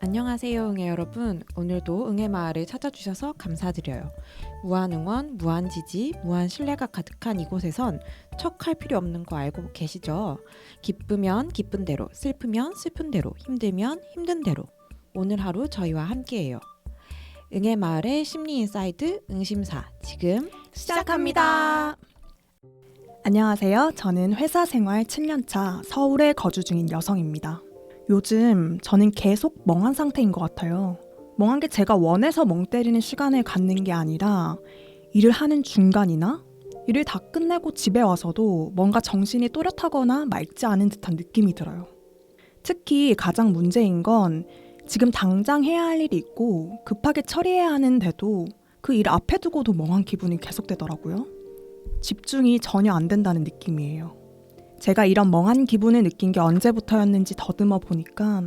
안녕하세요, 응애 여러분. 오늘도 응애 마을을 찾아주셔서 감사드려요. 무한응원, 무한지지, 무한신뢰가 가득한 이곳에선 척할 필요 없는 거 알고 계시죠? 기쁘면 기쁜 대로, 슬프면 슬픈 대로, 힘들면 힘든 대로. 오늘 하루 저희와 함께해요. 응애 마을의 심리 인사이드 응심사 지금 시작합니다. 안녕하세요. 저는 회사 생활 7년차 서울에 거주 중인 여성입니다. 요즘 저는 계속 멍한 상태인 것 같아요. 멍한 게 제가 원해서 멍 때리는 시간을 갖는 게 아니라 일을 하는 중간이나 일을 다 끝내고 집에 와서도 뭔가 정신이 또렷하거나 맑지 않은 듯한 느낌이 들어요. 특히 가장 문제인 건 지금 당장 해야 할 일이 있고 급하게 처리해야 하는데도 그 일 앞에 두고도 멍한 기분이 계속되더라고요. 집중이 전혀 안 된다는 느낌이에요. 제가 이런 멍한 기분을 느낀 게 언제부터였는지 더듬어 보니까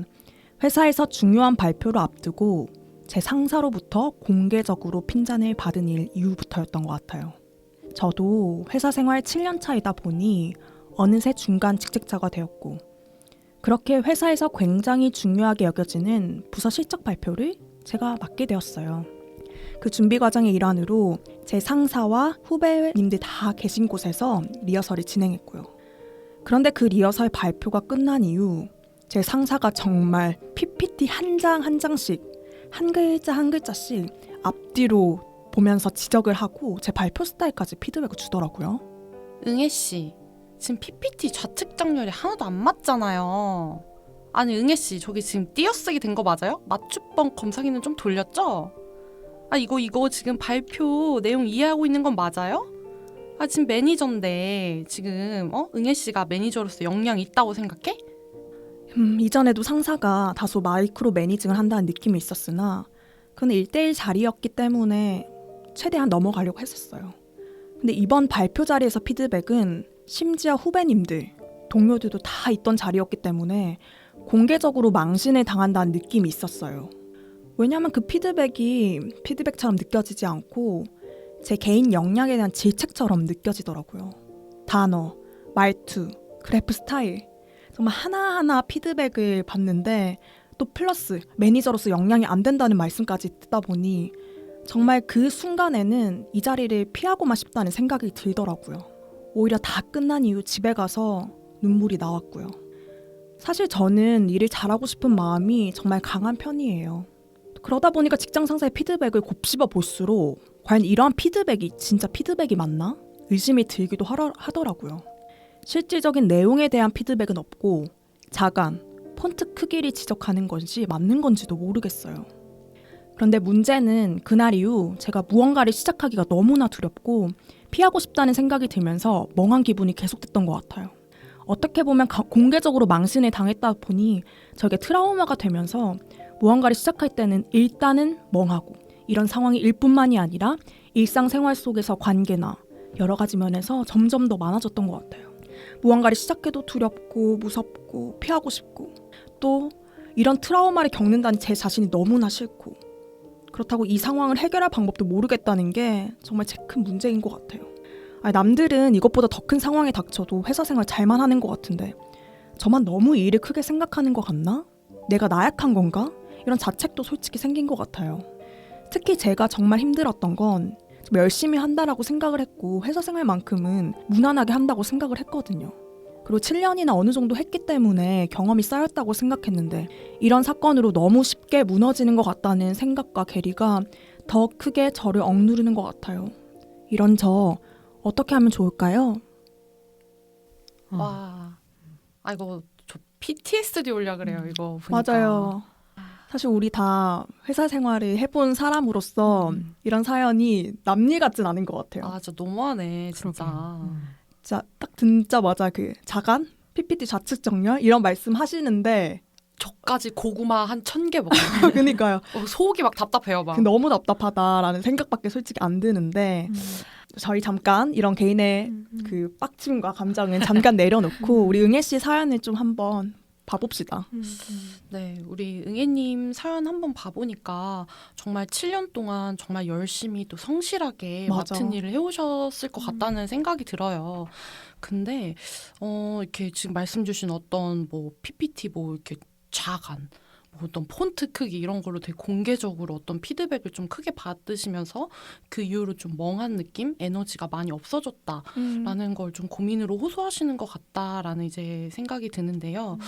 회사에서 중요한 발표를 앞두고 제 상사로부터 공개적으로 핀잔을 받은 일 이후부터였던 것 같아요. 저도 회사 생활 7년 차이다 보니 어느새 중간 직책자가 되었고 그렇게 회사에서 굉장히 중요하게 여겨지는 부서 실적 발표를 제가 맡게 되었어요. 그 준비 과정의 일환으로 제 상사와 후배님들 다 계신 곳에서 리허설을 진행했고요. 그런데 그 리허설 발표가 끝난 이후 제 상사가 정말 PPT 한 장 한 장씩 한 글자 한 글자씩 앞뒤로 보면서 지적을 하고 제 발표 스타일까지 피드백을 주더라고요. 응애씨, 지금 PPT 좌측 장렬이 하나도 안 맞잖아요. 아니 응애씨, 저기 지금 띄어쓰기 된 거 맞아요? 맞춤법 검사기는 좀 돌렸죠? 아 이거 지금 발표 내용 이해하고 있는 건 맞아요? 아 지금 매니저인데 지금 응애씨가 매니저로서 역량이 있다고 생각해? 이전에도 상사가 다소 마이크로 매니징을 한다는 느낌이 있었으나 그건 1대1 자리였기 때문에 최대한 넘어가려고 했었어요. 근데 이번 발표 자리에서 피드백은 심지어 후배님들, 동료들도 다 있던 자리였기 때문에 공개적으로 망신을 당한다는 느낌이 있었어요. 왜냐하면 그 피드백이 피드백처럼 느껴지지 않고 제 개인 역량에 대한 질책처럼 느껴지더라고요. 단어, 말투, 그래프 스타일 정말 하나하나 피드백을 받는데 또 플러스 매니저로서 역량이 안 된다는 말씀까지 듣다 보니 정말 그 순간에는 이 자리를 피하고만 싶다는 생각이 들더라고요. 오히려 다 끝난 이후 집에 가서 눈물이 나왔고요. 사실 저는 일을 잘하고 싶은 마음이 정말 강한 편이에요. 그러다 보니까 직장 상사의 피드백을 곱씹어 볼수록 과연 이러한 피드백이 진짜 피드백이 맞나? 의심이 들기도 하더라고요. 실질적인 내용에 대한 피드백은 없고 자간, 폰트 크기를 지적하는 것이 맞는 건지도 모르겠어요. 그런데 문제는 그날 이후 제가 무언가를 시작하기가 너무나 두렵고 피하고 싶다는 생각이 들면서 멍한 기분이 계속됐던 것 같아요. 어떻게 보면 공개적으로 망신을 당했다 보니 저게 트라우마가 되면서 무언가를 시작할 때는 일단은 멍하고 이런 상황이 일뿐만이 아니라 일상생활 속에서 관계나 여러 가지 면에서 점점 더 많아졌던 것 같아요. 무언가를 시작해도 두렵고 무섭고 피하고 싶고 또 이런 트라우마를 겪는다는 제 자신이 너무나 싫고 그렇다고 이 상황을 해결할 방법도 모르겠다는 게 정말 제 큰 문제인 것 같아요. 남들은 이것보다 더 큰 상황에 닥쳐도 회사 생활 잘만 하는 것 같은데 저만 너무 일을 크게 생각하는 것 같나? 내가 나약한 건가? 이런 자책도 솔직히 생긴 것 같아요. 특히 제가 정말 힘들었던 건 열심히 한다라고 생각을 했고 회사 생활만큼은 무난하게 한다고 생각을 했거든요. 그리고 7년이나 어느 정도 했기 때문에 경험이 쌓였다고 생각했는데 이런 사건으로 너무 쉽게 무너지는 것 같다는 생각과 괴리가 더 크게 저를 억누르는 것 같아요. 이런 저 어떻게 하면 좋을까요? 와, 이거 저 PTSD 올려 그래요. 이거 보니까. 맞아요. 사실 우리 다 회사 생활을 해본 사람으로서 이런 사연이 남일 같진 않은 것 같아요. 아, 진짜 너무하네, 진짜. 진짜 딱 듣자마자 그 자간? PPT 좌측 정렬? 이런 말씀 하시는데 저까지 고구마 한 1000개 먹어요. 그러니까요. 속이 막 답답해요, 막. 너무 답답하다라는 생각밖에 솔직히 안 드는데 저희 잠깐 이런 개인의 그 빡침과 감정은 잠깐 내려놓고 우리 응애 씨 사연을 좀 한번 봐봅시다. 네, 우리 응애님 사연 한번 봐보니까 정말 7년 동안 정말 열심히 또 성실하게 맞아. 맡은 일을 해오셨을 것 같다는 생각이 들어요. 근데 이렇게 지금 말씀 주신 어떤 뭐 PPT 뭐 이렇게 자간 어떤 폰트 크기 이런 걸로 되게 공개적으로 어떤 피드백을 좀 크게 받으시면서 그 이후로 좀 멍한 느낌, 에너지가 많이 없어졌다라는 걸 좀 고민으로 호소하시는 것 같다라는 이제 생각이 드는데요.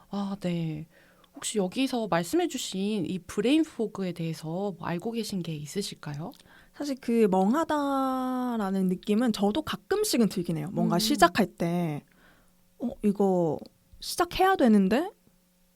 아, 네. 혹시 여기서 말씀해주신 이 브레인 포그에 대해서 뭐 알고 계신 게 있으실까요? 사실 그 멍하다라는 느낌은 저도 가끔씩은 들긴 해요. 뭔가 시작할 때 이거 시작해야 되는데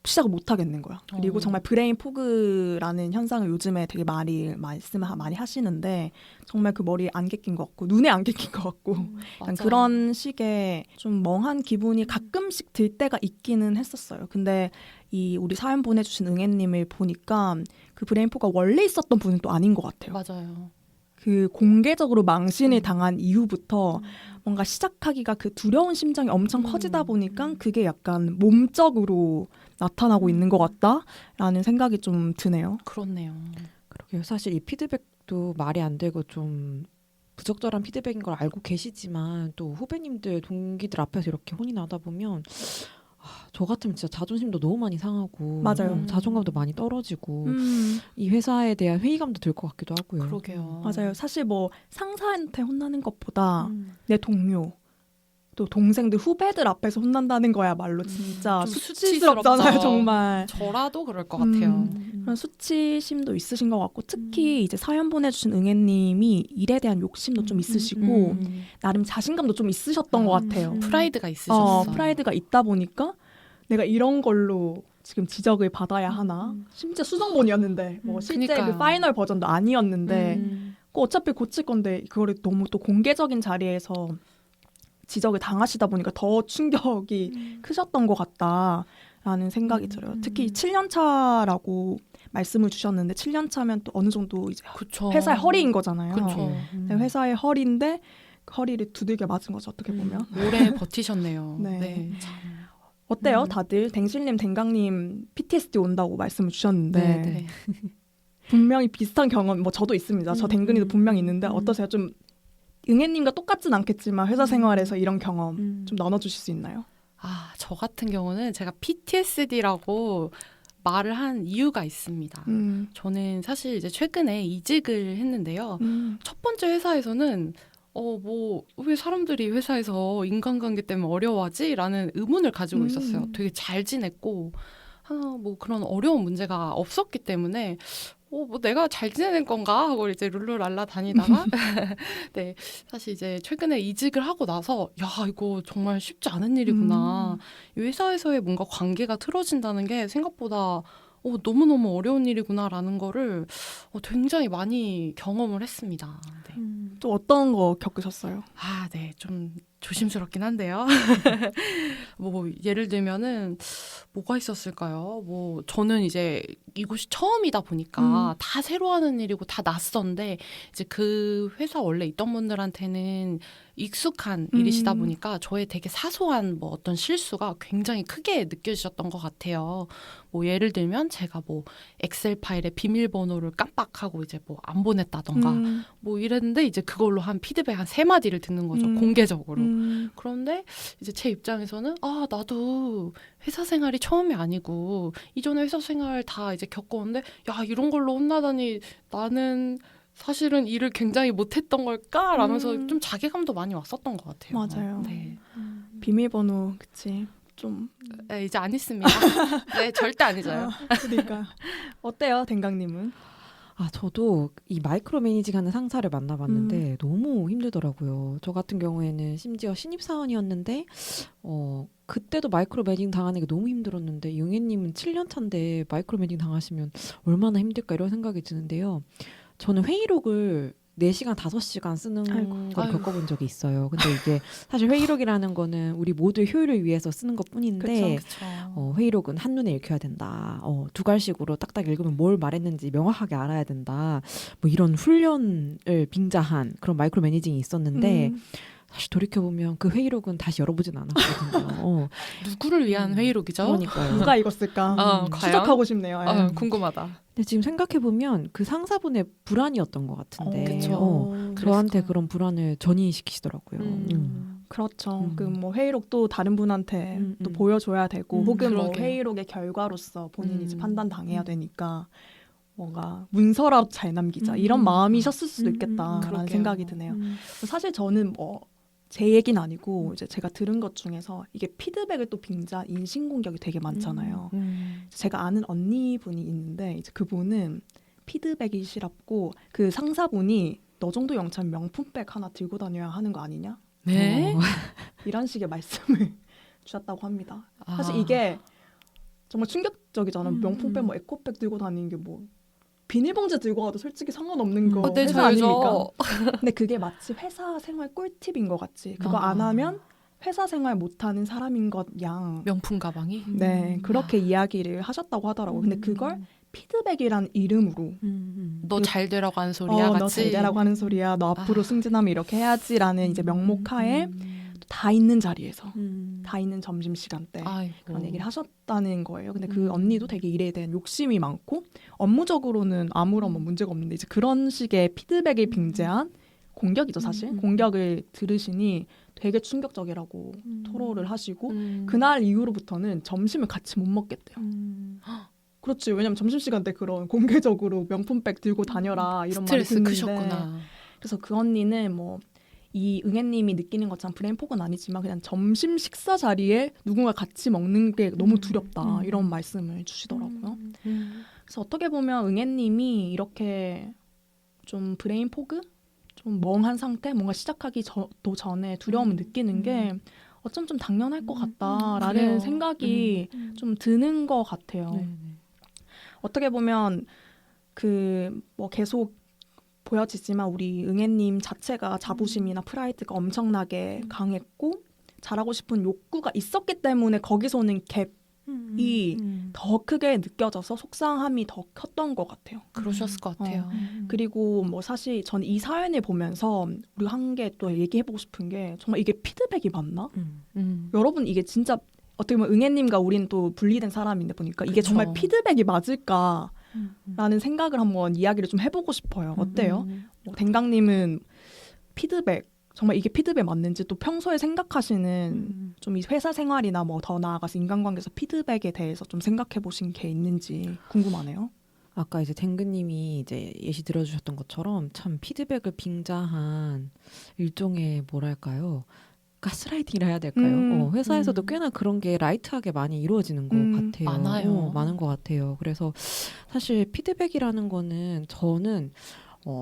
시작을 못 하겠는 거야. 그리고 정말 브레인 포그라는 현상을 요즘에 되게 말씀을 많이 하시는데 정말 그 머리에 안개 낀 것 같고 눈에 안개 낀 것 같고 약간 그런 식의 좀 멍한 기분이 가끔씩 들 때가 있기는 했었어요. 근데 이 우리 사연 보내주신 응애님을 보니까 그 브레인 포그가 원래 있었던 분은 또 아닌 것 같아요. 맞아요. 그 공개적으로 망신을 당한 이후부터 뭔가 시작하기가 그 두려운 심정이 엄청 커지다 보니까 그게 약간 몸적으로 나타나고 있는 것 같다라는 생각이 좀 드네요. 그렇네요. 그러게요. 사실 이 피드백도 말이 안 되고 좀 부적절한 피드백인 걸 알고 계시지만 또 후배님들, 동기들 앞에서 이렇게 혼이 나다 보면 저 같으면 진짜 자존심도 너무 많이 상하고 맞아요. 자존감도 많이 떨어지고 이 회사에 대한 회의감도 들 것 같기도 하고요. 그러게요. 맞아요. 사실 뭐 상사한테 혼나는 것보다 내 동료 또 동생들 후배들 앞에서 혼난다는 거야말로 진짜 좀 수치스럽잖아요. 수치스럽죠. 정말. 저라도 그럴 것 같아요. 그런 수치심도 있으신 것 같고 특히 이제 사연 보내주신 응애님이 일에 대한 욕심도 좀 있으시고 나름 자신감도 좀 있으셨던 것 같아요. 프라이드가 있으셨어요. 프라이드가 있다 보니까 내가 이런 걸로 지금 지적을 받아야 하나? 심지어 수정본이었는데 뭐 실제 그러니까요. 그 파이널 버전도 아니었는데 어차피 고칠 건데 그거를 너무 또 공개적인 자리에서 지적을 당하시다 보니까 더 충격이 크셨던 것 같다라는 생각이 들어요. 특히 7년 차라고 말씀을 주셨는데 7년 차면 또 어느 정도 이제 그쵸. 회사의 허리인 거잖아요. 그쵸. 네, 회사의 허리인데 그 허리를 두들겨 맞은 거죠. 어떻게 보면. 오래 버티셨네요. 네. 네. 참. 어때요? 다들 댕실님, 댕강님 PTSD 온다고 말씀을 주셨는데 네, 네. 분명히 비슷한 경험 뭐 저도 있습니다. 저 댕근이도 분명히 있는데 어떠세요? 좀 응애님과 똑같진 않겠지만 회사 생활에서 이런 경험 좀 나눠주실 수 있나요? 아, 저 같은 경우는 제가 PTSD라고 말을 한 이유가 있습니다. 저는 사실 이제 최근에 이직을 했는데요. 첫 번째 회사에서는 뭐 왜 사람들이 회사에서 인간관계 때문에 어려워하지? 라는 의문을 가지고 있었어요. 되게 잘 지냈고 뭐 그런 어려운 문제가 없었기 때문에 뭐 내가 잘 지내는 건가 하고 이제 룰루랄라 다니다가 네, 사실 이제 최근에 이직을 하고 나서 야, 이거 정말 쉽지 않은 일이구나. 이 회사에서의 뭔가 관계가 틀어진다는 게 생각보다 너무너무 어려운 일이구나라는 거를 굉장히 많이 경험을 했습니다. 네. 또 어떤 거 겪으셨어요? 아, 네. 좀 조심스럽긴 한데요. 뭐 예를 들면은 뭐가 있었을까요? 뭐 저는 이제 이곳이 처음이다 보니까 다 새로 하는 일이고 다 낯선데 이제 그 회사 원래 있던 분들한테는 익숙한 일이시다 보니까 저의 되게 사소한 뭐 어떤 실수가 굉장히 크게 느껴지셨던 것 같아요. 뭐 예를 들면 제가 뭐 엑셀 파일에 비밀번호를 깜빡하고 이제 뭐 안 보냈다던가 뭐 이랬는데 이제 그걸로 한 피드백 한 3마디를 듣는 거죠. 공개적으로. 그런데 이제 제 입장에서는 나도 회사 생활이 처음이 아니고 이전에 회사 생활 다 이제 겪어온데 야, 이런 걸로 혼나다니 나는 사실은 일을 굉장히 못했던 걸까? 라면서 좀 자괴감도 많이 왔었던 것 같아요. 맞아요. 네. 비밀번호 그치 좀 네, 이제 안 있습니다. 네, 절대 안 잊어요. 그러니까 어때요, 댕강님은? 저도 이 마이크로 매니징하는 상사를 만나봤는데 너무 힘들더라고요. 저 같은 경우에는 심지어 신입사원이었는데 그때도 마이크로 매니징 당하는 게 너무 힘들었는데 용혜님은 7년 차인데 마이크로 매니징 당하시면 얼마나 힘들까 이런 생각이 드는데요. 저는 회의록을 4시간, 5시간 쓰는 걸 아이고. 겪어본 적이 있어요. 근데 이게 사실 회의록이라는 거는 우리 모두의 효율을 위해서 쓰는 것 뿐인데 그쵸. 회의록은 한눈에 읽혀야 된다. 두 갈식으로 딱딱 읽으면 뭘 말했는지 명확하게 알아야 된다. 뭐 이런 훈련을 빙자한 그런 마이크로 매니징이 있었는데 사실 돌이켜보면 그 회의록은 다시 열어보진 않았거든요. 누구를 위한 회의록이죠? 그러니까요. 누가 읽었을까? 과연? 추적하고 싶네요. 예. 궁금하다. 근데 지금 생각해보면 그 상사분의 불안이었던 것 같은데 그쵸. 저한테 그랬을까요? 그런 불안을 전이시키시더라고요. 그렇죠. 그 뭐 회의록도 다른 분한테 또 보여줘야 되고 혹은 뭐 그러게요. 회의록의 결과로서 본인이 이제 판단 당해야 음. 되니까 뭔가 문서라도 잘 남기자 이런 마음이셨을 수도 있겠다라는 그러게요. 생각이 드네요. 사실 저는 뭐 제 얘기는 아니고 이제 제가 들은 것 중에서 이게 피드백을 또 빙자한 인신공격이 되게 많잖아요. 제가 아는 언니분이 있는데 이제 그분은 피드백이 싫었고 그 상사분이 너 정도 영차면 명품백 하나 들고 다녀야 하는 거 아니냐? 네? 이런 식의 말씀을 주셨다고 합니다. 사실 이게 정말 충격적이잖아요. 명품백 뭐 에코백 들고 다니는 게 뭐 비닐봉지 들고 가도 솔직히 상관없는 거 네, 회사 아닙니까? 저요. 근데 그게 마치 회사 생활 꿀팁인 것 같지. 그거 안 하면 회사 생활 못하는 사람인 것 양. 명품 가방이? 네, 그렇게 이야기를 하셨다고 하더라고요. 근데 그걸 피드백이란 이름으로 너 잘 되라고 하는 소리야 너 같이? 잘 되라고 하는 소리야. 너 앞으로 승진하면 이렇게 해야지라는 이제 명목하에 다 있는 자리에서 다 있는 점심시간 때 아이고. 그런 얘기를 하셨다는 거예요. 근데 그 언니도 되게 일에 대한 욕심이 많고 업무적으로는 아무런 뭐 문제가 없는데 이제 그런 식의 피드백을 빙자한 공격이죠 사실. 공격을 들으시니 되게 충격적이라고 토로를 하시고 그날 이후로부터는 점심을 같이 못 먹겠대요. 그렇지. 왜냐면 점심시간 때 그런 공개적으로 명품백 들고 다녀라 이런 말이 스트레스 듣는데 크셨구나. 그래서 그 언니는 뭐 이 응애님이 느끼는 것처럼 브레인폭은 아니지만 그냥 점심 식사 자리에 누군가 같이 먹는 게 너무 두렵다 이런 말씀을 주시더라고요. 그래서 어떻게 보면 응애님이 이렇게 좀 브레인포그? 좀 멍한 상태? 뭔가 시작하기 도 전에 두려움을 느끼는 게 어쩜 좀 당연할 것 같다라는 그래요. 생각이 좀 드는 것 같아요. 어떻게 보면 그 뭐 계속 보여지지만 우리 응애님 자체가 자부심이나 프라이드가 엄청나게 강했고 잘하고 싶은 욕구가 있었기 때문에 거기서 오는 갭이 더 크게 느껴져서 속상함이 더 컸던 것 같아요. 그러셨을 것 같아요. 그리고 뭐 사실 전 이 사연을 보면서 우리 한 개 또 얘기해보고 싶은 게 정말 이게 피드백이 맞나? 여러분 이게 진짜 어떻게 보면 응애님과 우리는 또 분리된 사람인데 보니까 이게 그쵸. 정말 피드백이 맞을까? 라는 생각을 한번 이야기를 좀 해보고 싶어요. 어때요? 뭐 댕강님은 피드백 정말 이게 피드백 맞는지 또 평소에 생각하시는 좀 이 회사 생활이나 뭐 더 나아가서 인간관계에서 피드백에 대해서 좀 생각해 보신 게 있는지 궁금하네요. 아까 이제 댕근님이 이제 예시 들어주셨던 것처럼 참 피드백을 빙자한 일종의 뭐랄까요? 가스라이팅이라 해야 될까요? 회사에서도 꽤나 그런 게 라이트하게 많이 이루어지는 것 같아요. 많아요. 많은 것 같아요. 그래서 사실 피드백이라는 거는 저는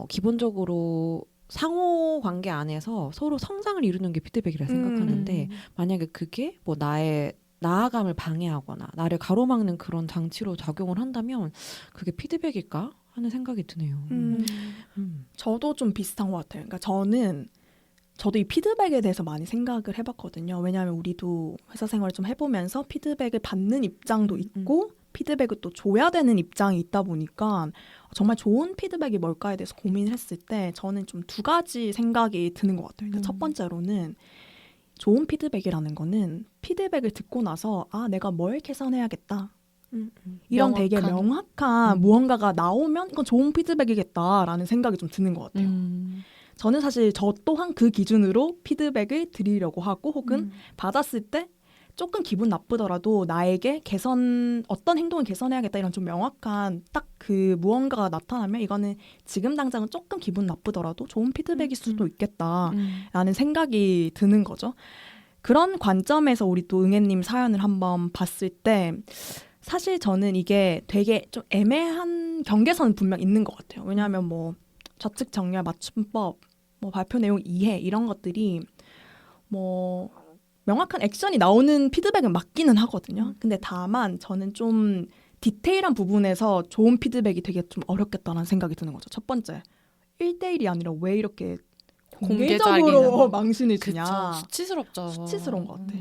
기본적으로 상호 관계 안에서 서로 성장을 이루는 게 피드백이라 생각하는데 만약에 그게 뭐 나의 나아감을 방해하거나 나를 가로막는 그런 장치로 작용을 한다면 그게 피드백일까 하는 생각이 드네요. 저도 좀 비슷한 것 같아요. 그러니까 저도 이 피드백에 대해서 많이 생각을 해봤거든요. 왜냐하면 우리도 회사 생활을 좀 해보면서 피드백을 받는 입장도 있고 피드백을 또 줘야 되는 입장이 있다 보니까 정말 좋은 피드백이 뭘까에 대해서 고민을 했을 때 저는 좀 두 가지 생각이 드는 것 같아요. 그러니까 첫 번째로는 좋은 피드백이라는 거는 피드백을 듣고 나서 아 내가 뭘 개선해야겠다. 이런 되게 명확한 무언가가 나오면 이건 좋은 피드백이겠다라는 생각이 좀 드는 것 같아요. 저는 사실 저 또한 그 기준으로 피드백을 드리려고 하고 혹은 받았을 때 조금 기분 나쁘더라도 나에게 어떤 행동을 개선해야겠다 이런 좀 명확한 딱 그 무언가가 나타나면 이거는 지금 당장은 조금 기분 나쁘더라도 좋은 피드백일 수도 있겠다라는 생각이 드는 거죠. 그런 관점에서 우리 또 응애님 사연을 한번 봤을 때 사실 저는 이게 되게 좀 애매한 경계선은 분명 있는 것 같아요. 왜냐하면 뭐 좌측 정렬, 맞춤법, 뭐 발표 내용 이해 이런 것들이 뭐 명확한 액션이 나오는 피드백은 맞기는 하거든요. 근데 다만 저는 좀 디테일한 부분에서 좋은 피드백이 되게 좀 어렵겠다는 생각이 드는 거죠. 첫 번째, 1대1이 아니라 왜 이렇게 공개적으로 망신을 주냐. 그쵸. 수치스럽죠. 수치스러운 것 같아.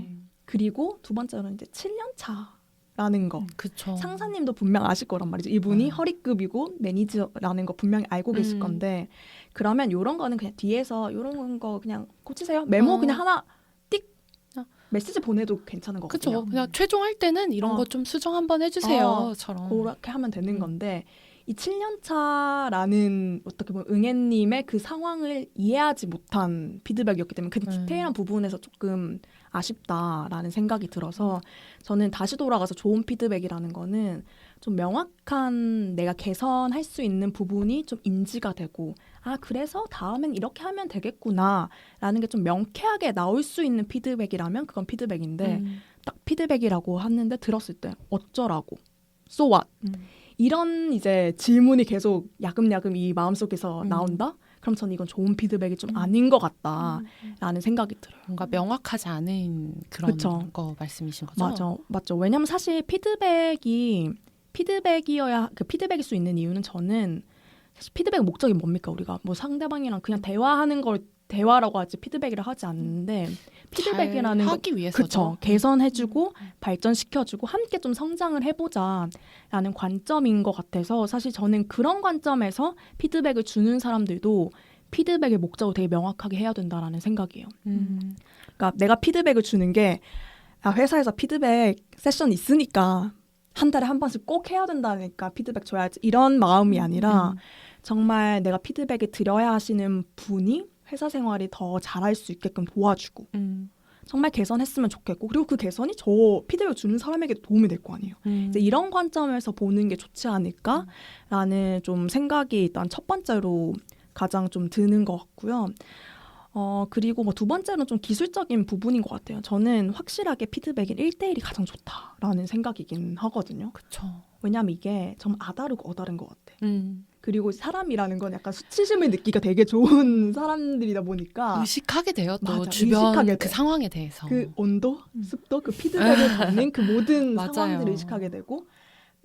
그리고 두 번째로는 이제 7년 차라는 거. 그쵸. 상사님도 분명 아실 거란 말이죠. 이분이 허리급이고 매니저라는 거 분명히 알고 계실 건데 그러면 이런 거는 그냥 뒤에서 이런 거 그냥 고치세요. 메모 그냥 하나 띡 메시지 보내도 괜찮은 거거든요. 그쵸. 그냥 최종할 때는 이런 거 좀 수정 한번 해주세요.처럼. 그렇게 하면 되는 건데 이 7년 차라는 어떻게 보면 응애님의 그 상황을 이해하지 못한 피드백이었기 때문에 그 디테일한 부분에서 조금 아쉽다라는 생각이 들어서 저는 다시 돌아가서 좋은 피드백이라는 거는 좀 명확한 내가 개선할 수 있는 부분이 좀 인지가 되고 그래서 다음엔 이렇게 하면 되겠구나 라는 게 좀 명쾌하게 나올 수 있는 피드백이라면 그건 피드백인데 딱 피드백이라고 하는데 들었을 때 어쩌라고 so what 이런 이제 질문이 계속 야금야금 이 마음속에서 나온다? 그럼 저는 이건 좋은 피드백이 좀 아닌 것 같다라는 생각이 들어요. 뭔가 명확하지 않은 그런 그쵸. 거 말씀이신 거죠? 맞죠. 왜냐면 사실 피드백이 피드백일 수 있는 이유는 저는 사실 피드백 목적이 뭡니까? 우리가 뭐 상대방이랑 그냥 대화하는 걸 대화라고 하지 피드백이라 하지 않는데 피드백이라는 잘 하기 위해서죠. 그쵸. 개선해주고 발전시켜주고 함께 좀 성장을 해보자라는 관점인 것 같아서 사실 저는 그런 관점에서 피드백을 주는 사람들도 피드백의 목적을 되게 명확하게 해야 된다라는 생각이에요. 그러니까 내가 피드백을 주는 게 회사에서 피드백 세션 있으니까 한 달에 한 번씩 꼭 해야 된다니까 피드백 줘야지 이런 마음이 아니라 정말 내가 피드백을 드려야 하시는 분이 회사 생활이 더 잘할 수 있게끔 도와주고 정말 개선했으면 좋겠고 그리고 그 개선이 저 피드백 주는 사람에게 도움이 될 거 아니에요. 이제 이런 관점에서 보는 게 좋지 않을까라는 좀 생각이 일단 첫 번째로 가장 좀 드는 것 같고요. 그리고 뭐 두 번째는 좀 기술적인 부분인 것 같아요. 저는 확실하게 피드백인 1대1이 가장 좋다라는 생각이긴 하거든요. 그쵸. 왜냐하면 이게 정말 아다르고 어다른 것 같아. 그리고 사람이라는 건 약간 수치심을 느끼기가 되게 좋은 사람들이다 보니까 의식하게 돼요. 또 맞아, 주변 의식하게 그 돼. 상황에 대해서. 그 온도, 습도, 그 피드백을 받는 그 모든 맞아요. 상황들을 의식하게 되고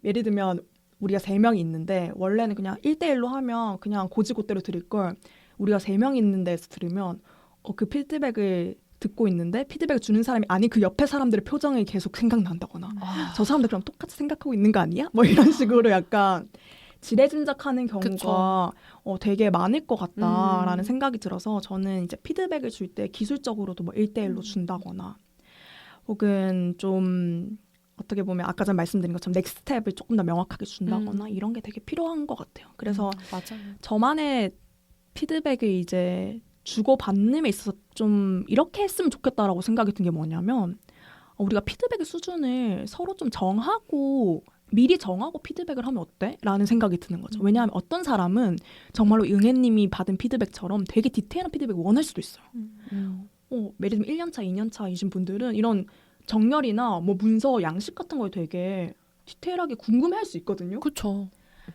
예를 들면 우리가 3명이 있는데 원래는 그냥 1대1로 하면 그냥 고지고대로 드릴 걸 우리가 3명 있는 데서 들으면 그 피드백을 듣고 있는데 피드백을 주는 사람이 아닌 그 옆에 사람들의 표정이 계속 생각난다거나 저 사람들 그럼 똑같이 생각하고 있는 거 아니야? 뭐 이런 식으로 약간 지레짐작하는 경우가 되게 많을 것 같다라는 생각이 들어서 저는 이제 피드백을 줄 때 기술적으로도 뭐 1대1로 준다거나 혹은 좀 어떻게 보면 아까 전 말씀드린 것처럼 넥스트 스텝을 조금 더 명확하게 준다거나 이런 게 되게 필요한 것 같아요. 그래서 맞아요. 저만의 피드백을 이제 주고받는 데 있어서 좀 이렇게 했으면 좋겠다라고 생각이 든 게 뭐냐면 우리가 피드백의 수준을 서로 좀 미리 정하고 피드백을 하면 어때? 라는 생각이 드는 거죠. 왜냐하면 어떤 사람은 정말로 응애님이 받은 피드백처럼 되게 디테일한 피드백을 원할 수도 있어요. 예를 들면 1년차, 2년차이신 분들은 이런 정렬이나 뭐 문서 양식 같은 걸 되게 디테일하게 궁금해할 수 있거든요. 그렇죠.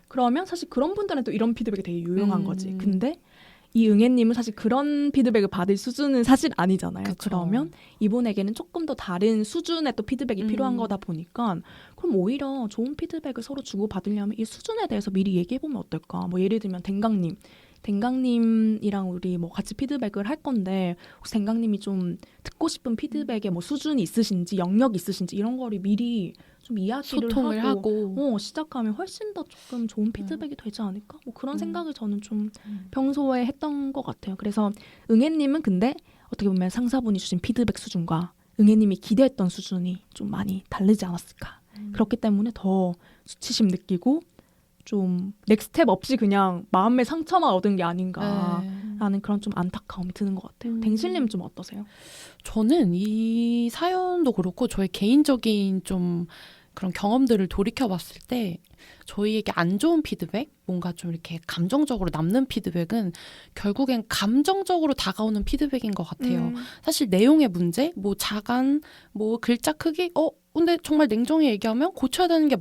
그러면 사실 그런 분들은 또 이런 피드백이 되게 유용한 거지. 근데 이 응애님은 사실 그런 피드백을 받을 수준은 사실 아니잖아요. 그쵸. 그러면 이분에게는 조금 더 다른 수준의 또 피드백이 필요한 거다 보니까 그럼 오히려 좋은 피드백을 서로 주고받으려면 이 수준에 대해서 미리 얘기해보면 어떨까. 뭐 예를 들면 댕강님이랑 우리 뭐 같이 피드백을 할 건데 혹시 댕강님이 좀 듣고 싶은 피드백의 뭐 수준이 있으신지 영역이 있으신지 이런 거를 미리 좀 이야기를 소통을 하고 시작하면 훨씬 더 조금 좋은 피드백이 되지 않을까? 뭐 그런 생각을 저는 좀 평소에 했던 것 같아요. 그래서 응애님은 근데 어떻게 보면 상사분이 주신 피드백 수준과 응애님이 기대했던 수준이 좀 많이 다르지 않았을까? 그렇기 때문에 더 수치심 느끼고 좀 넥스트 스텝 없이 그냥 마음의 상처만 얻은 게 아닌가라는 그런 좀 안타까움이 드는 것 같아요. 댕실님은 좀 어떠세요? 저는 이 사연도 그렇고 저의 개인적인 좀 그런 경험들을 돌이켜봤을 때 저희에게 안 좋은 피드백, 뭔가 좀 이렇게 감정적으로 남는 피드백은 결국엔 감정적으로 다가오는 피드백인 것 같아요. 사실 내용의 문제, 뭐 자간, 뭐 글자 크기, 근데 정말 냉정히 얘기하면 고쳐야 되는 게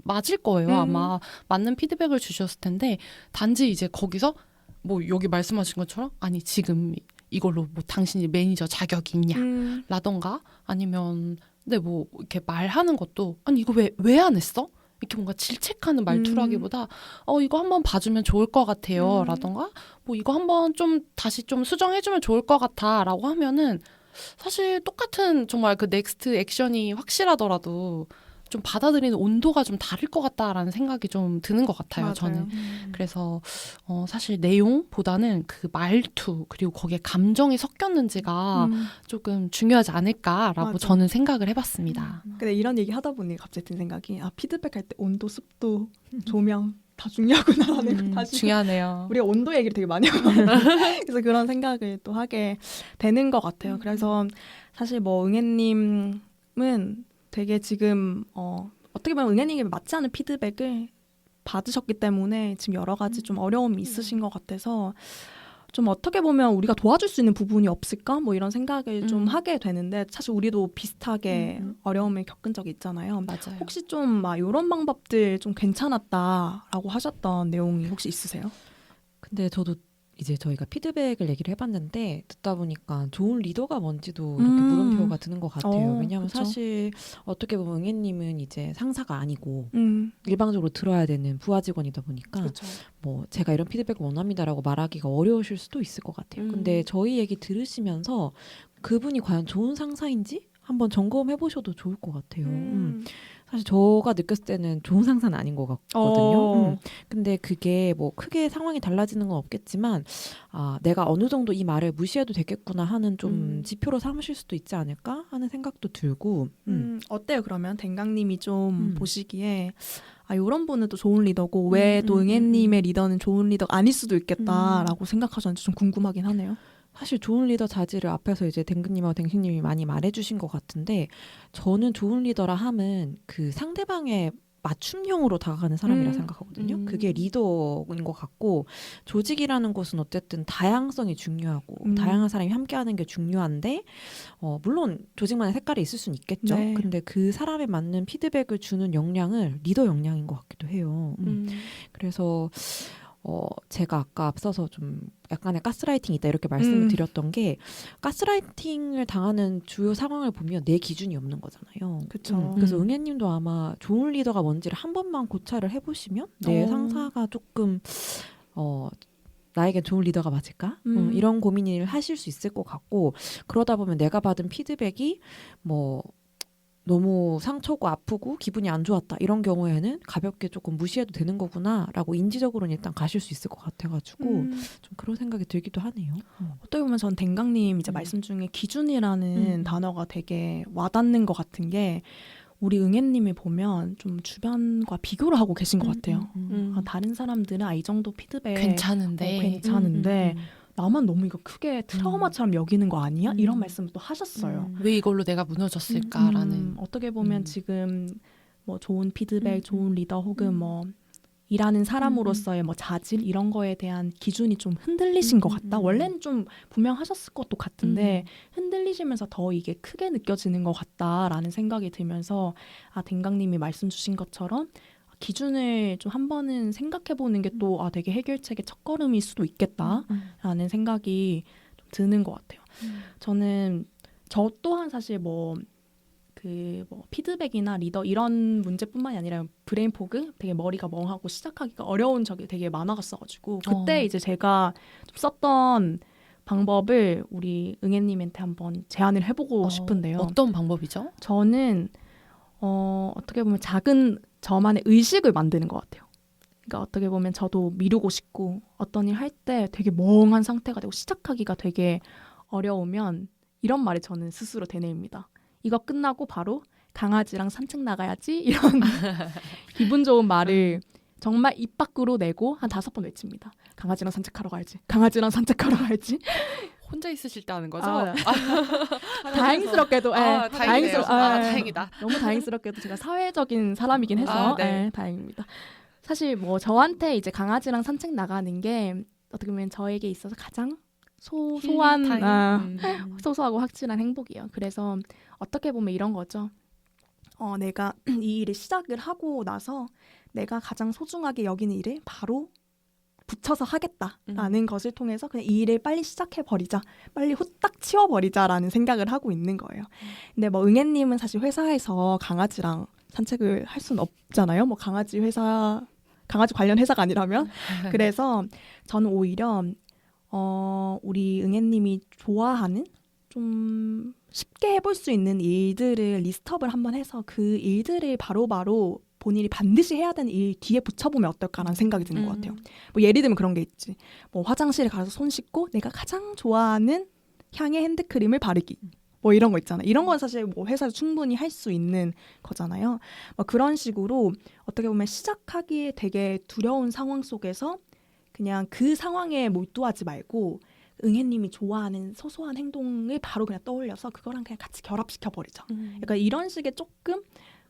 맞을 거예요. 아마 맞는 피드백을 주셨을 텐데 단지 이제 거기서 뭐 여기 말씀하신 것처럼 아니 지금 이걸로 뭐 당신이 매니저 자격이 있냐 라던가 아니면 근데 뭐 이렇게 말하는 것도 아니 이거 왜 안 했어? 이렇게 뭔가 질책하는 말투라기보다 이거 한번 봐주면 좋을 것 같아요 라던가 뭐 이거 한번 좀 다시 좀 수정해주면 좋을 것 같아 라고 하면은 사실 똑같은 정말 그 넥스트 액션이 확실하더라도 좀 받아들이는 온도가 좀 다를 것 같다라는 생각이 좀 드는 것 같아요. 맞아요. 저는. 그래서 사실 내용보다는 그 말투 그리고 거기에 감정이 섞였는지가 조금 중요하지 않을까라고 맞아. 저는 생각을 해봤습니다. 근데 이런 얘기 하다 보니 갑자기 든 생각이 피드백할 때 온도, 습도, 조명 다 중요하구나라는 거 다시 중요하네요. 우리가 온도 얘기를 되게 많이 하고 그래서 그런 생각을 또 하게 되는 것 같아요. 그래서 사실 뭐 응애님은 되게 지금 어떻게 보면 응애님에게 맞지 않은 피드백을 받으셨기 때문에 지금 여러 가지 좀 어려움이 있으신 것 같아서 좀 어떻게 보면 우리가 도와줄 수 있는 부분이 없을까? 뭐 이런 생각을 좀 하게 되는데 사실 우리도 비슷하게 어려움을 겪은 적이 있잖아요. 맞아요. 혹시 좀 막 이런 방법들 좀 괜찮았다라고 하셨던 내용이 혹시 있으세요? 근데 저도 이제 저희가 피드백을 얘기를 해봤는데 듣다 보니까 좋은 리더가 뭔지도 이렇게 물음표가 드는 것 같아요. 왜냐하면 그쵸. 사실 어떻게 보면 응애님은 이제 상사가 아니고 음, 일방적으로 들어야 되는 부하 직원이다 보니까 그렇죠. 뭐 제가 이런 피드백을 원합니다라고 말하기가 어려우실 수도 있을 것 같아요. 근데 저희 얘기 들으시면서 그분이 과연 좋은 상사인지 한번 점검해 보셔도 좋을 것 같아요. 사실 저가 느꼈을 때는 좋은 상사는 아닌 것 같거든요. 근데 그게 뭐 크게 상황이 달라지는 건 없겠지만 내가 어느 정도 이 말을 무시해도 되겠구나 하는 좀 지표로 삼으실 수도 있지 않을까 하는 생각도 들고 어때요 그러면 댕강님이 좀 보시기에 이런 분은 또 좋은 리더고 왜 또 응애님의 리더는 좋은 리더가 아닐 수도 있겠다라고 생각하셨는지 좀 궁금하긴 하네요. 사실 좋은 리더 자질을 앞에서 이제 댕근님하고 댕신님이 많이 말해주신 것 같은데 저는 좋은 리더라 함은 그 상대방의 맞춤형으로 다가가는 사람이라 생각하거든요. 그게 리더인 것 같고 조직이라는 곳은 어쨌든 다양성이 중요하고 다양한 사람이 함께하는 게 중요한데 물론 조직만의 색깔이 있을 수는 있겠죠. 네. 근데 그 사람에 맞는 피드백을 주는 역량을 리더 역량인 것 같기도 해요. 그래서 제가 아까 앞서서 좀 약간의 가스라이팅이 있다 이렇게 말씀을 드렸던 게 가스라이팅을 당하는 주요 상황을 보면 내 기준이 없는 거잖아요. 그쵸. 그래서 응애님도 아마 좋은 리더가 뭔지를 한 번만 고찰을 해보시면 내 상사가 조금 나에게 좋은 리더가 맞을까? 이런 고민을 하실 수 있을 것 같고 그러다 보면 내가 받은 피드백이 뭐 너무 상처고 아프고 기분이 안 좋았다 이런 경우에는 가볍게 조금 무시해도 되는 거구나라고 인지적으로는 일단 가실 수 있을 것 같아가지고 좀 그런 생각이 들기도 하네요. 어떻게 보면 전 댕강님 이제 말씀 중에 기준이라는 단어가 되게 와닿는 것 같은 게 우리 응애님이 보면 좀 주변과 비교를 하고 계신 것 같아요. 다른 사람들은 이 정도 피드백 괜찮은데. 괜찮은데 나만 너무 이거 크게 트라우마처럼 여기는 거 아니야? 이런 말씀을 또 하셨어요. 왜 이걸로 내가 무너졌을까라는. 어떻게 보면 지금 뭐 좋은 피드백, 좋은 리더 혹은 뭐 일하는 사람으로서의 뭐 자질 이런 거에 대한 기준이 좀 흔들리신 것 같다. 원래는 좀 분명하셨을 것도 같은데 흔들리시면서 더 이게 크게 느껴지는 것 같다라는 생각이 들면서 댕강님이 말씀 주신 것처럼 기준을 좀 한 번은 생각해보는 게 또 되게 해결책의 첫걸음일 수도 있겠다라는 생각이 좀 드는 것 같아요. 저는 저 또한 사실 뭐 피드백이나 리더 이런 문제뿐만이 아니라 브레인 포그 되게 머리가 멍하고 시작하기가 어려운 적이 되게 많았어가지고 그때 이제 제가 좀 썼던 방법을 우리 응애님한테 한번 제안을 해보고 싶은데요. 어떤 방법이죠? 저는 어떻게 보면 작은 저만의 의식을 만드는 것 같아요. 그러니까 어떻게 보면 저도 미루고 싶고 어떤 일 할 때 되게 멍한 상태가 되고 시작하기가 되게 어려우면 이런 말을 저는 스스로 되뇌입니다. 이거 끝나고 바로 강아지랑 산책 나가야지 이런 기분 좋은 말을 정말 입 밖으로 내고 한 5번 외칩니다. 강아지랑 산책하러 가야지. 강아지랑 산책하러 가야지. 혼자 있으실 때 하는 거죠? 다행스럽게도 다행이다. 너무 다행스럽게도 제가 사회적인 사람이긴 해서 다행입니다. 사실 뭐 저한테 이제 강아지랑 산책 나가는 게 어떻게 보면 저에게 있어서 가장 소소한 소소하고 확실한 행복이에요. 그래서 어떻게 보면 이런 거죠. 내가 이 일을 시작을 하고 나서 내가 가장 소중하게 여기는 일을 바로 붙여서 하겠다라는 것을 통해서 그냥 이 일을 빨리 시작해버리자, 빨리 후딱 치워버리자라는 생각을 하고 있는 거예요. 근데 뭐 응애님은 사실 회사에서 강아지랑 산책을 할 수는 없잖아요. 뭐 강아지 관련 회사가 아니라면. 그래서 저는 오히려 우리 응애님이 좋아하는 좀 쉽게 해볼 수 있는 일들을 리스트업을 한번 해서 그 일들을 바로바로 본인이 반드시 해야 되는 일 뒤에 붙여보면 어떨까라는 생각이 드는 것 같아요. 뭐 예를 들면 그런 게 있지. 뭐 화장실에 가서 손 씻고 내가 가장 좋아하는 향의 핸드크림을 바르기. 뭐 이런 거 있잖아요. 이런 건 사실 뭐 회사에서 충분히 할 수 있는 거잖아요. 뭐 그런 식으로 어떻게 보면 시작하기에 되게 두려운 상황 속에서 그냥 그 상황에 몰두하지 말고 응애님이 좋아하는 소소한 행동을 바로 그냥 떠올려서 그거랑 그냥 같이 결합시켜 버리자. 약간 이런 식의 조금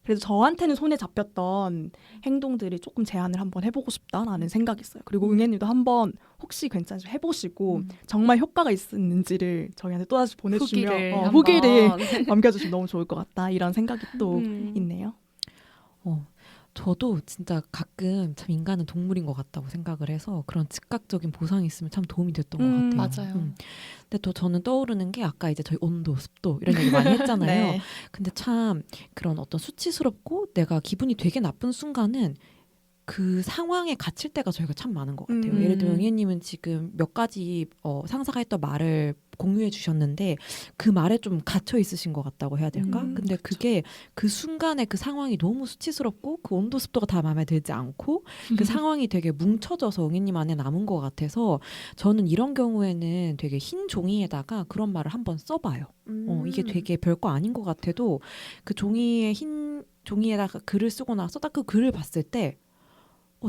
그래도 저한테는 손에 잡혔던 행동들이 조금 제안을 한번 해보고 싶다라는 생각이 있어요. 그리고 응애님도 한번 혹시 괜찮으면 해보시고 정말 효과가 있는지를 저희한테 또다시 보내주시면 후기를 남겨주시면 너무 좋을 것 같다. 이런 생각이 또 있네요. 저도 진짜 가끔 참 인간은 동물인 것 같다고 생각을 해서 그런 즉각적인 보상이 있으면 참 도움이 됐던 것 같아요. 맞아요. 근데 또 저는 떠오르는 게 아까 이제 저희 온도, 습도 이런 얘기 많이 했잖아요. 네. 근데 참 그런 어떤 수치스럽고 내가 기분이 되게 나쁜 순간은 그 상황에 갇힐 때가 저희가 참 많은 것 같아요. 예를 들면 응애님은 지금 몇 가지 상사가 했던 말을 공유해 주셨는데 그 말에 좀 갇혀 있으신 것 같다고 해야 될까? 근데 그게 그 순간에 그 상황이 너무 수치스럽고 그 온도 습도가 다 마음에 들지 않고 그 상황이 되게 뭉쳐져서 응애님 안에 남은 것 같아서 저는 이런 경우에는 되게 흰 종이에다가 그런 말을 한번 써봐요. 이게 되게 별거 아닌 것 같아도 그 흰 종이에다가 글을 쓰고 나서 딱 그 글을 봤을 때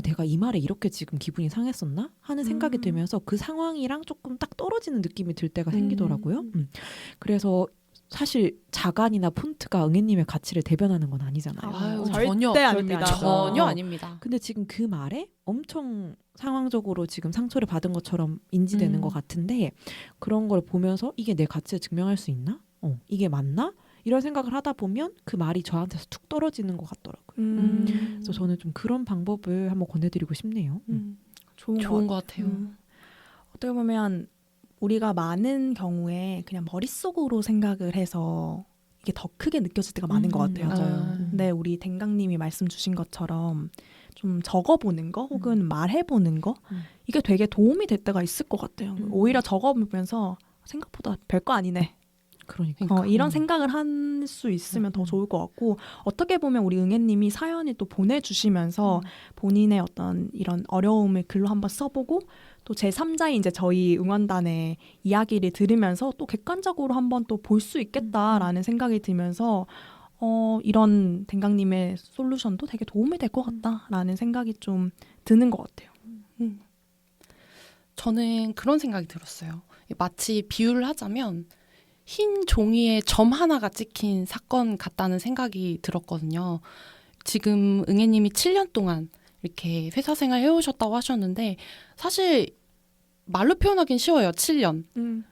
내가 이 말에 이렇게 지금 기분이 상했었나? 하는 생각이 들면서 그 상황이랑 조금 딱 떨어지는 느낌이 들 때가 생기더라고요. 그래서 사실 자간이나 폰트가 응애님의 가치를 대변하는 건 아니잖아요. 아유, 절대 아닙니다. 전혀 아닙니다. 근데 지금 그 말에 엄청 상황적으로 지금 상처를 받은 것처럼 인지되는 것 같은데 그런 걸 보면서 이게 내 가치를 증명할 수 있나? 이게 맞나? 이런 생각을 하다 보면 그 말이 저한테서 툭 떨어지는 것 같더라고요. 그래서 저는 좀 그런 방법을 한번 권해드리고 싶네요. 좋은 것 같아요. 어떻게 보면 우리가 많은 경우에 그냥 머릿속으로 생각을 해서 이게 더 크게 느껴질 때가 많은 것 같아요. 맞아요. 근데 우리 댕강님이 말씀 주신 것처럼 좀 적어보는 거 혹은 말해보는 거 이게 되게 도움이 될 때가 있을 것 같아요. 오히려 적어보면서 생각보다 별거 아니네. 그러니까 이런 생각을 할 수 있으면 더 좋을 것 같고 어떻게 보면 우리 응애님이 사연을 또 보내주시면서 본인의 어떤 이런 어려움을 글로 한번 써보고 또 제3자인 이제 저희 응원단의 이야기를 들으면서 또 객관적으로 한번 또 볼 수 있겠다라는 생각이 들면서 이런 댕강님의 솔루션도 되게 도움이 될 것 같다라는 생각이 좀 드는 것 같아요. 저는 그런 생각이 들었어요. 마치 비유를 하자면 흰 종이에 점 하나가 찍힌 사건 같다는 생각이 들었거든요. 지금 응애님이 7년 동안 이렇게 회사 생활 해오셨다고 하셨는데 사실 말로 표현하긴 쉬워요. 7년.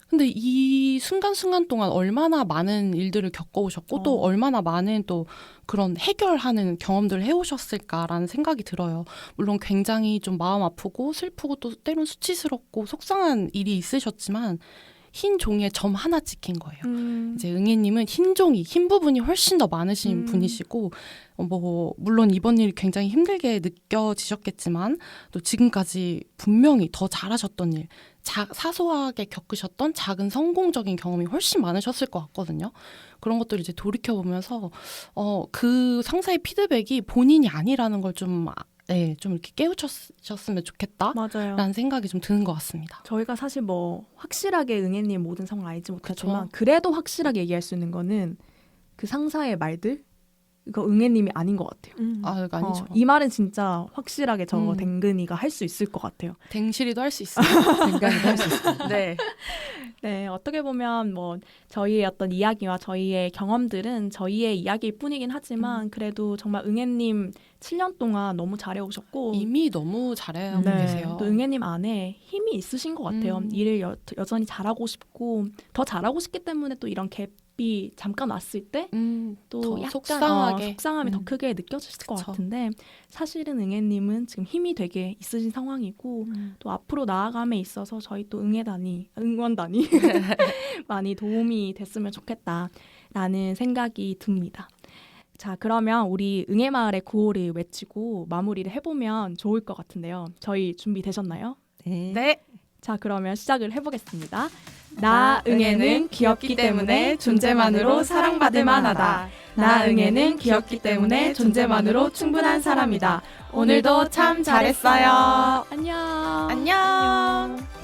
근데 이 순간순간 동안 얼마나 많은 일들을 겪어오셨고 또 얼마나 많은 또 그런 해결하는 경험들을 해오셨을까라는 생각이 들어요. 물론 굉장히 좀 마음 아프고 슬프고 또 때론 수치스럽고 속상한 일이 있으셨지만 흰 종이에 점 하나 찍힌 거예요. 이제 응애님은 흰 종이, 흰 부분이 훨씬 더 많으신 분이시고 물론 이번 일이 굉장히 힘들게 느껴지셨겠지만 또 지금까지 분명히 더 잘하셨던 일, 사소하게 겪으셨던 작은 성공적인 경험이 훨씬 많으셨을 것 같거든요. 그런 것들을 이제 돌이켜보면서 그 상사의 피드백이 본인이 아니라는 걸 좀 이렇게 깨우쳤으면 좋겠다. 맞아요. 라는 생각이 좀 드는 것 같습니다. 저희가 사실 뭐 확실하게 응애님 모든 상황 알지 못하지만 그래도 확실하게 얘기할 수 있는 거는 그 상사의 말들 이거 응애님이 아닌 것 같아요. 아니죠. 이 말은 진짜 확실하게 저 댕근이가 할 수 있을 것 같아요. 댕실이도 할 수 있어요. 댕강이도 할 수 있어요. 네, 어떻게 보면 뭐 저희의 어떤 이야기와 저희의 경험들은 저희의 이야기일 뿐이긴 하지만 그래도 정말 응애님 7년 동안 너무 잘해오셨고 이미 너무 잘하고 계세요. 또 응애님 안에 힘이 있으신 것 같아요. 일을 여전히 잘하고 싶고 더 잘하고 싶기 때문에 또 이런 갭이 잠깐 왔을 때 또 약간 속상함이 더 크게 느껴졌을 것 같은데 사실은 응애님은 지금 힘이 되게 있으신 상황이고 또 앞으로 나아감에 있어서 저희 또 응원단이 많이 도움이 됐으면 좋겠다라는 생각이 듭니다. 자, 그러면 우리 응애마을의 구호를 외치고 마무리를 해보면 좋을 것 같은데요. 저희 준비되셨나요? 네. 자, 그러면 시작을 해보겠습니다. 나 응애는 귀엽기 때문에 존재만으로 사랑받을 만하다. 나 응애는 귀엽기 때문에 존재만으로 충분한 사람이다. 오늘도 참 잘했어요. 안녕. 안녕.